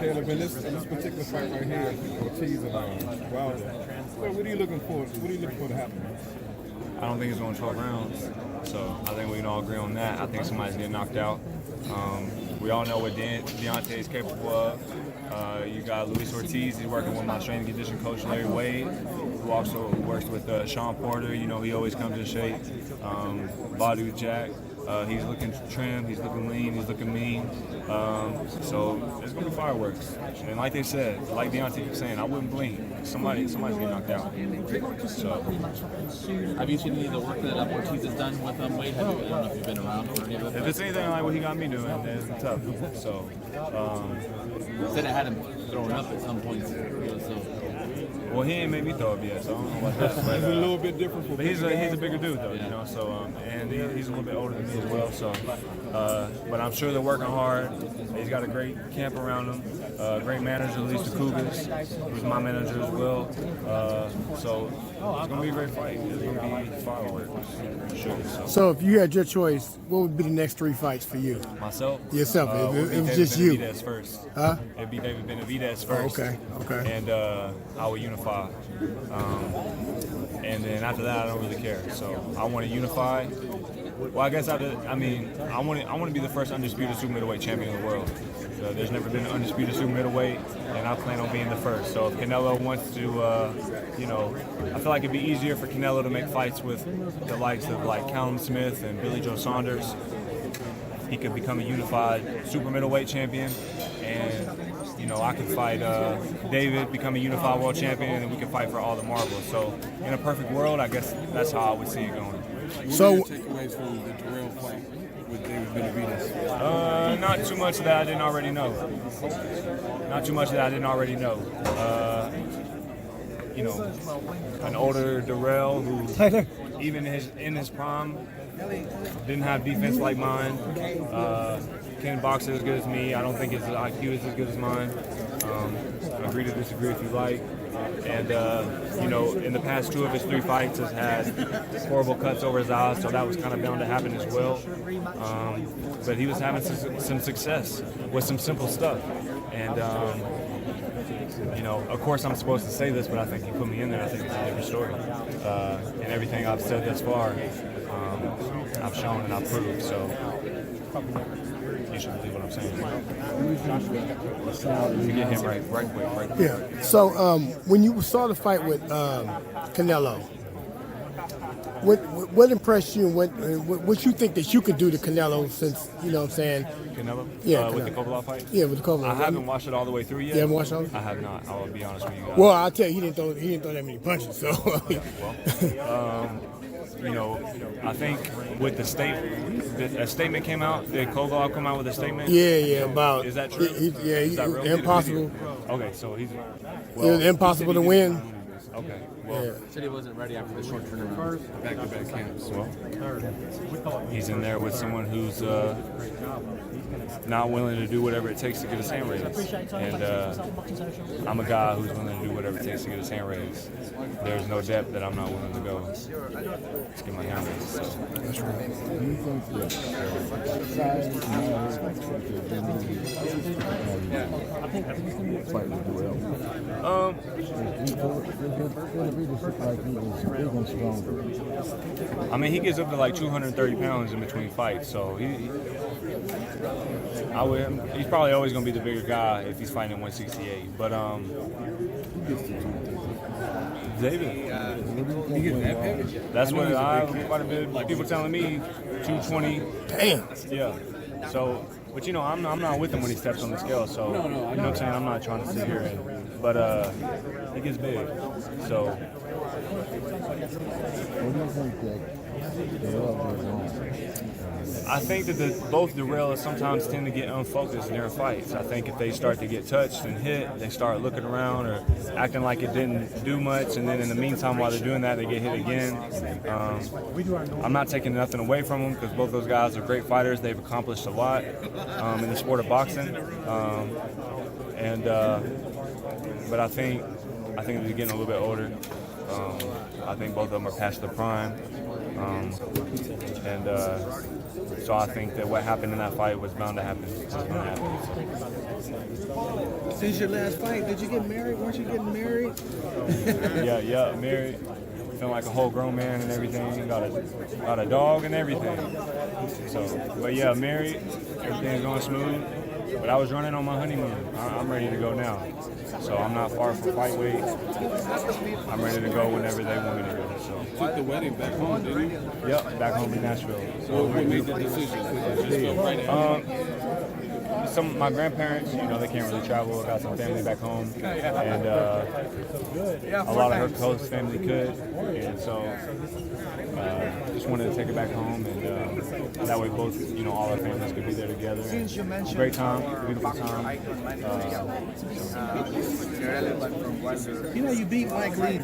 Caleb, in this particular fight right here, Ortiz and Wilder, what are you looking for? What are you looking for to happen? I don't think it's going 12 rounds, so I think we can all agree on that. I think somebody's getting knocked out. We all know what Deontay is capable of. You got Luis Ortiz. He's working with my strength and conditioning coach, Larry Wade, who also works with Sean Porter. You know, he always comes in shape. Badu Jack. He's looking trim, he's looking lean, he's looking mean. So it's gonna be fireworks. And like they said, like Deontay was saying, I wouldn't blink. Somebody's getting knocked out. So have you seen any of the work that Ortiz has done with Wade? I don't know if you've been around for any of it. If it's anything like what he got me doing, then it's tough. So said it had him throwing up at some points. So. Well, he ain't made me throw up yet, so I don't know about that. But, he's a little bit different from. But he's a bigger dude, though, you know. So and he's a little bit older than me as well. So, but I'm sure they're working hard. He's got a great camp around him. Great manager, Lisa Kugas, who's my manager as well. So it's gonna be a great fight. It's gonna be fireworks, for sure. So if you had your choice, what would be the next 3 fights for you? Myself? Yourself. It was just you. you. First. Huh? It'd be David Benavidez first. Okay. And I would unify. And then after that, I don't really care. So I want to unify. Well, I guess I want to be the first undisputed super middleweight champion in the world. So there's never been an undisputed super middleweight, and I plan on being the first. So if Canelo wants to, I feel like it'd be easier for Canelo to make fights with the likes of like Callum Smith and Billy Joe Saunders. He could become a unified super middleweight champion, and I could fight David, become a unified world champion, and then we could fight for all the marbles. So in a perfect world, I guess that's how I would see it going. What are your takeaways from the Terrell fight with David Benavidez? Not too much that I didn't already know. An older Darrell who, even in his prime, didn't have defense like mine. Can't box as good as me. I don't think his IQ is as good as mine. Agree to disagree if you like. And, in the past 2 of his 3 fights has had horrible cuts over his eyes, so that was kind of bound to happen as well. But he was having some success with some simple stuff. And, of course I'm supposed to say this, but I think he put me in there. I think it's a different story. And everything I've said thus far, I've shown and I've proved. So you should believe what I'm saying. To get him right quick. Yeah. So when you saw the fight with Canelo, what impressed you, and what you think that you could do to Canelo, since you know what I'm saying? Canelo? Yeah. With the Kovalev fight? Yeah, with the Kovalev. I haven't watched it all the way through yet. You haven't watched it all? I have not. I'll be honest with you guys. Well, I'll tell you, he didn't throw that many punches. So. I think with the a statement came out. Did Kovalev come out with a statement? Yeah, about. Is that true? He's impossible. Okay, so he's. It was impossible to win. Okay. Well, said he wasn't ready after the short turnaround. Back-to-back camps. Well, he's in there with someone who's not willing to do whatever it takes to get his hand raised. And I'm a guy who's willing to do whatever it takes to get his hand raised. There's no depth that I'm not willing to go to get my hand raised. So. That's right. Do you think that fight with Durrell? I mean, he gets up to like 230 pounds in between fights, so he's probably always going to be the bigger guy if he's fighting at 168. But David, that's what quite a bit of people telling me 220. Damn. Yeah. So, but I'm not with him when he steps on the scale. So you know what I'm saying. I'm not trying to sit here but he gets big. So. What do you think that Durrell did wrong? I think that both Darrell sometimes tend to get unfocused during fights. I think if they start to get touched and hit, they start looking around or acting like it didn't do much, and then in the meantime, while they're doing that, they get hit again. I'm not taking nothing away from them because both those guys are great fighters. They've accomplished a lot in the sport of boxing, but I think they're getting a little bit older. I think both of them are past their prime. So I think that what happened in that fight was bound to happen. Since your last fight, did you get married? Weren't you getting married? Yeah, married. Feeling like a whole grown man and everything. Got a dog and everything. So, but yeah, married. Everything's going smooth. But I was running on my honeymoon. I'm ready to go now. So I'm not far from fight weight. I'm ready to go whenever they want me to go. So. Took the wedding back home, didn't you? Yep, back home in Nashville. So what made the decision? Just feel right. My grandparents, they can't really travel. I got some family back home, and a lot of her close family could, and so just wanted to take it back home, and that way both, all our families could be there together. And great time, beautiful time. You beat Mike Lee.